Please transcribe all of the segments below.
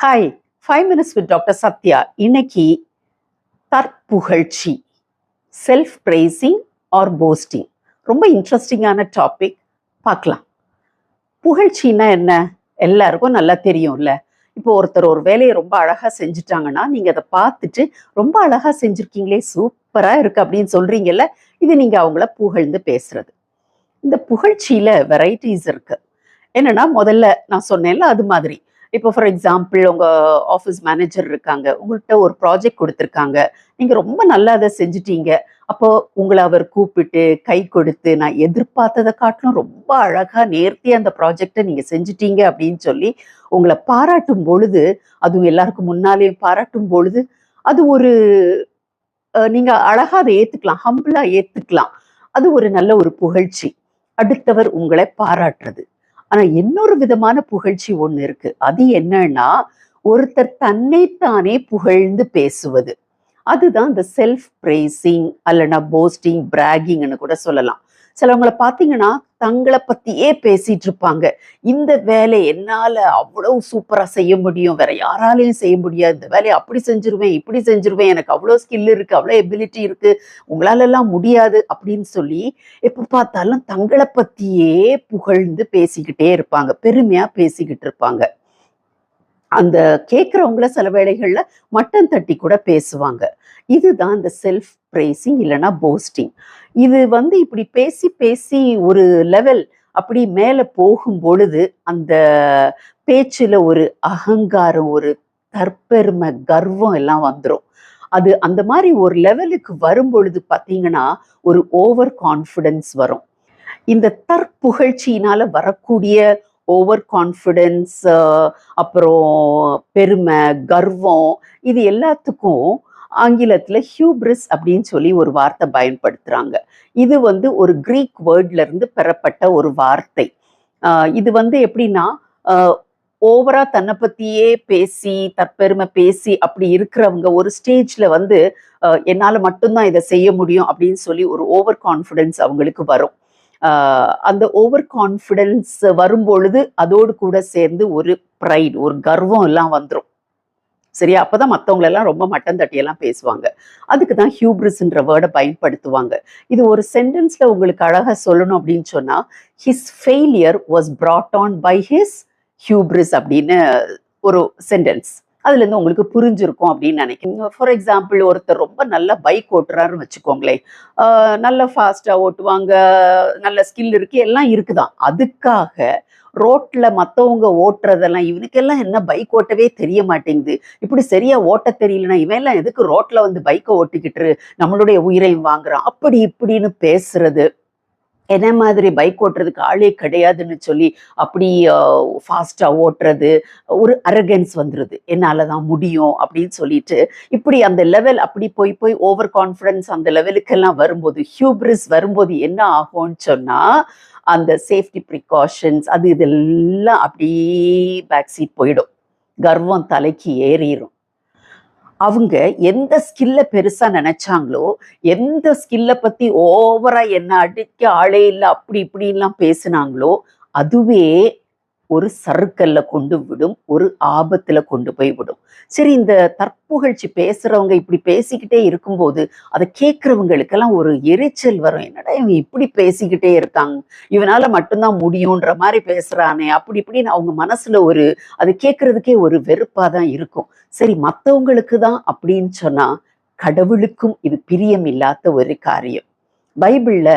Hi, 5 minutes with doctor Sathya. இன்னைக்கு தற்புகழ்ச்சி, self pricing R posting, ரொம்ப இன்ட்ரெஸ்டிங்கான டாபிக். பார்க்கலாம். புகழ்ச்சின்னா என்ன? எல்லாருக்கும் நல்லா தெரியும்ல. இப்போ ஒருத்தர் ஒரு வேலையை ரொம்ப அழகா செஞ்சுட்டாங்கன்னா நீங்க அதை பார்த்துட்டு ரொம்ப அழகா செஞ்சிருக்கீங்களே, சூப்பரா இருக்கு அப்படின்னு சொல்றீங்கல்ல, இது நீங்க அவங்கள புகழ்ந்து பேசுறது. இந்த புகழ்ச்சியில வெரைட்டிஸ் இருக்கு. என்னன்னா, முதல்ல நான் சொன்னேன்ல அது மாதிரி, இப்போ ஃபார் எக்ஸாம்பிள் உங்கள் ஆஃபீஸ் மேனேஜர் இருக்காங்க, உங்கள்கிட்ட ஒரு ப்ராஜெக்ட் கொடுத்துருக்காங்க, நீங்கள் ரொம்ப நல்லா அதை செஞ்சிட்டீங்க. அப்போது உங்களை அவர் கூப்பிட்டு கை கொடுத்து, நான் எதிர்பார்த்ததை காட்டிலும் ரொம்ப அழகாக நேர்த்தியாக அந்த ப்ராஜெக்டை நீங்கள் செஞ்சிட்டீங்க அப்படின்னு சொல்லி உங்களை பாராட்டும் பொழுது, அதுவும் எல்லாருக்கும் முன்னாலேயும் பாராட்டும் பொழுது, அது ஒரு நீங்கள் அழகாக அதை ஏற்றுக்கலாம், ஹம்பிளாக ஏற்றுக்கலாம். அது ஒரு நல்ல ஒரு புகழ்ச்சி, அடுத்தவர் உங்களை பாராட்டுறது. ஆனா இன்னொரு விதமான புகழ்ச்சி ஒண்ணு இருக்கு. அது என்னன்னா, ஒருத்தர் தன்னைத்தானே புகழ்ந்து பேசுவது. அதுதான் இந்த செல்ஃப் பிரேசிங் அல்லனா போஸ்டிங், பிராகிங்னு கூட சொல்லலாம். சிலவங்களை பார்த்தீங்கன்னா தங்களை பத்தியே பேசிட்டு இருப்பாங்க. இந்த வேலை என்னால அவ்வளவு சூப்பரா செய்ய முடியும், வேற யாராலையும் செய்ய முடியாது, இந்த வேலையை அப்படி செஞ்சிருவேன், இப்படி செஞ்சிருவேன், எனக்கு அவ்வளோ ஸ்கில் இருக்கு, அவ்வளோ எபிலிட்டி இருக்கு, உங்களால எல்லாம் முடியாது அப்படின்னு சொல்லி எப்ப பார்த்தாலும் தங்களை பத்தியே புகழ்ந்து பேசிக்கிட்டே இருப்பாங்க, பெருமையா பேசிக்கிட்டு இருப்பாங்க. அந்த கேட்குறவங்கள சில வேளைகள்ல மட்டம் தட்டி கூட பேசுவாங்க. இதுதான் இந்த செல்ஃப் பிரேசிங் இல்லைன்னா போஸ்டிங். இது இப்படி பேசி பேசி ஒரு லெவல் அப்படி மேலே போகும் பொழுது அந்த பேச்சுல ஒரு அகங்காரம், ஒரு தற்பெருமை, கர்வம் எல்லாம் வந்துடும். அது அந்த மாதிரி ஒரு லெவலுக்கு வரும் பொழுது பார்த்தீங்கன்னா ஒரு ஓவர் கான்ஃபிடென்ஸ் வரும். இந்த தற்புகழ்ச்சியினால வரக்கூடிய ஓவர் கான்ஃபிடென்ஸ், அப்புறம் பெருமை, கர்வம், இது எல்லாத்துக்கும் ஆங்கிலத்தில் ஹியூப்ரிஸ் அப்படின்னு சொல்லி ஒரு வார்த்தை பயன்படுத்துகிறாங்க. இது ஒரு கிரீக் வேர்ட்ல இருந்து பெறப்பட்ட ஒரு வார்த்தை. இது எப்படின்னா, ஓவரா தன்னை பத்தியே பேசி தற்பெருமை பேசி அப்படி இருக்கிறவங்க ஒரு ஸ்டேஜ்ல என்னால மட்டும்தான் இதை செய்ய முடியும் அப்படின்னு சொல்லி ஒரு ஓவர் கான்ஃபிடென்ஸ் அவங்களுக்கு வரும். அந்த ஓவர் கான்ஃபிடென்ஸ் வரும்பொழுது அதோடு கூட சேர்ந்து ஒரு ப்ரைட், ஒரு கர்வம் எல்லாம் வந்துடும். சரியா? அப்பதான் மற்றவங்களெல்லாம் ரொம்ப மட்டம் தட்டியெல்லாம் பேசுவாங்க. அதுக்கு தான் ஹியூப்ரிஸ்ன்ற வேர்டை பயன்படுத்துவாங்க. இது ஒரு சென்டென்ஸ்ல உங்களுக்கு அழகா சொல்லணும் அப்படின்னு சொன்னா, his failure was brought on by his hubris அப்படின்னு ஒரு சென்டென்ஸ். அதுல இருந்து உங்களுக்கு புரிஞ்சிருக்கும் அப்படின்னு நினைக்கிறேன். ஃபார் எக்ஸாம்பிள், ஒருத்தர் ரொம்ப நல்ல பைக் ஓட்டுறாருன்னு வச்சுக்கோங்களேன். நல்ல ஃபாஸ்டா ஓட்டுவாங்க, நல்ல ஸ்கில் இருக்கு, எல்லாம் இருக்குதான். அதுக்காக ரோட்ல மற்றவங்க ஓட்டுறதெல்லாம், இவனுக்கெல்லாம் என்ன பைக் ஓட்டவே தெரிய மாட்டேங்குது, இப்படி சரியா ஓட்ட தெரியலன்னா இவன் எல்லாம் எதுக்கு ரோட்ல பைக்கை ஓட்டிக்கிட்டு நம்மளுடைய உயிரையும் வாங்குறான், அப்படி இப்படின்னு பேசுறது, என்ன மாதிரி பைக் ஓட்டுறதுக்கு ஆளே கிடையாதுன்னு சொல்லி அப்படி ஃபாஸ்டா ஓட்டுறது, ஒரு அரகன்ஸ் வந்துடுது, என்னால தான் முடியும் அப்படின்னு சொல்லிட்டு இப்படி அந்த லெவல் அப்படி போய் போய் ஓவர் கான்ஃபிடன்ஸ் அந்த லெவலுக்கெல்லாம் வரும்போது, ஹியூப்ரிஸ் வரும்போது என்ன ஆகும்னு சொன்னா, அந்த சேஃப்டி ப்ரிகாஷன்ஸ் அது இதெல்லாம் அப்படியே பேக் சீட் போயிடும், கர்வம் தலைக்கு ஏறிடும். அவங்க எந்த ஸ்கில்ல பெருசா நினைச்சாங்களோ, எந்த ஸ்கில்ல பத்தி ஓவரா என்ன அடிக்க ஆளே இல்லை அப்படி இப்படின்லாம் பேசினாங்களோ, அதுவே ஒரு சறுக்கல்ல கொண்டு விடும், ஒரு ஆபத்துல கொண்டு போய் விடும். சரி, இந்த தற்புகழ்ச்சி பேசுறவங்க இப்படி பேசிக்கிட்டே இருக்கும்போது அதை கேட்கறவங்களுக்கெல்லாம் ஒரு எரிச்சல் வரும். என்னடா இவங்க இப்படி பேசிக்கிட்டே இருக்காங்க, இவனால மட்டும்தான் முடியுன்ற மாதிரி பேசுறானே, அப்படி இப்படின்னு அவங்க மனசுல அது கேட்கறதுக்கே ஒரு வெறுப்பா தான் இருக்கும். சரி, மற்றவங்களுக்கு தான் அப்படின்னு சொன்னா கடவுளுக்கும் இது பிரியம் இல்லாத ஒரு காரியம். பைபிள்ல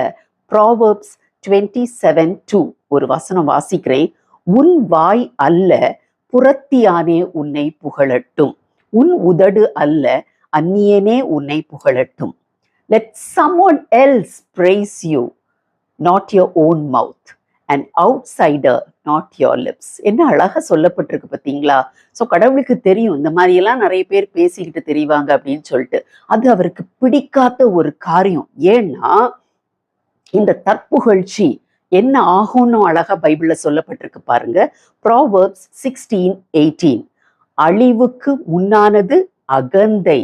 ப்ராவர்ப்ஸ் 27:2 ஒரு வசனம் வாசிக்கிறேன். உன் வாய் அல்ல, புறத்தியானே உன்னை புகழட்டும், உன் உதடு அல்ல, அந்நியனே உன்னை புகழட்டும். Let someone else praise you, not your own mouth, an outsider, not your lips. என்ன அழகா சொல்லப்பட்டிருக்கு பார்த்தீங்களா? ஸோ கடவுளுக்கு தெரியும் இந்த மாதிரியெல்லாம் நிறைய பேர் பேசிக்கிட்டு தெரிவாங்க அப்படின்னு சொல்லிட்டு. அது அவருக்கு பிடிக்காத ஒரு காரியம். ஏன்னா இந்த தற்புகழ்ச்சி என்ன ஆகும்னு அழகா பைபிள்ல சொல்லப்பட்டிருக்கு பாருங்க. ப்ராவர்ப்ஸ் 16:18. அழிவுக்கு முன்னானது அகந்தை,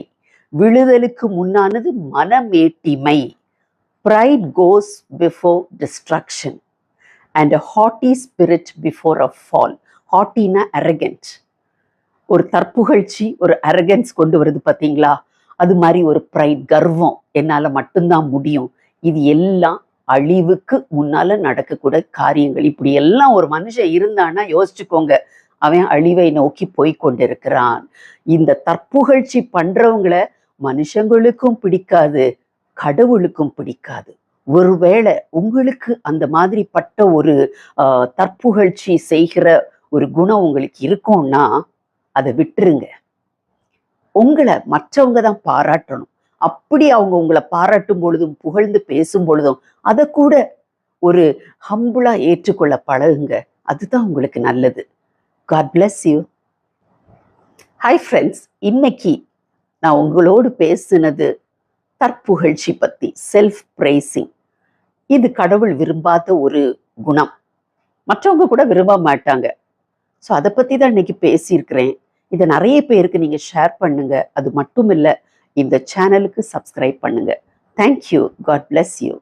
விழுதலுக்கு முன்னானது மனமேட்டிமை. Pride goes before destruction and a haughty spirit before a fall. Haughtyனா arrogant. ஒரு தற்புகழ்ச்சி, ஒரு அரகன்ஸ் கொண்டு வருது பார்த்தீங்களா? அது மாதிரி ஒரு ப்ரைட், கர்வம், என்னால மட்டும்தான் முடியும். இது எல்லாம் அழிவுக்கு முன்னால நடக்கக்கூடிய காரியங்கள். இப்படி எல்லாம் ஒரு மனுஷன் இருந்தான்னா யோசிச்சுக்கோங்க, அவன் அழிவை நோக்கி போய் கொண்டிருக்கிறான். இந்த தற்புகழ்ச்சி பண்றவங்கள மனுஷங்களுக்கும் பிடிக்காது, கடவுளுக்கும் பிடிக்காது. ஒருவேளை உங்களுக்கு அந்த மாதிரிப்பட்ட ஒரு தற்புகழ்ச்சி செய்கிற ஒரு குணம் உங்களுக்கு இருக்கும்னா அதை விட்டுருங்க. உங்களை மற்றவங்க தான் பாராட்டணும். அப்படி அவங்க உங்களை பாராட்டும் பொழுதும் புகழ்ந்து பேசும் பொழுதும் அதை கூட ஒரு ஹம்புளா ஏற்றுக்கொள்ள பழகுங்க. அதுதான் உங்களுக்கு நல்லது. God bless you. Hi friends, இன்னைக்கு நான் உங்களோடு பேசுனது தற்புகழ்ச்சி பத்தி, செல்ஃப் பிரைசிங். இது கடவுள் விரும்பாத ஒரு குணம். மற்றவங்க கூட விரும்ப மாட்டாங்க. ஸோ அதை பற்றி தான் இன்னைக்கு பேசியிருக்கிறேன். இதை நிறைய பேருக்கு நீங்கள் ஷேர் பண்ணுங்க. அது மட்டும் இல்லை, இந்த சேனலுக்கு சப்ஸ்கிரைப் பண்ணுங்க. தேங்க்யூ. God bless you.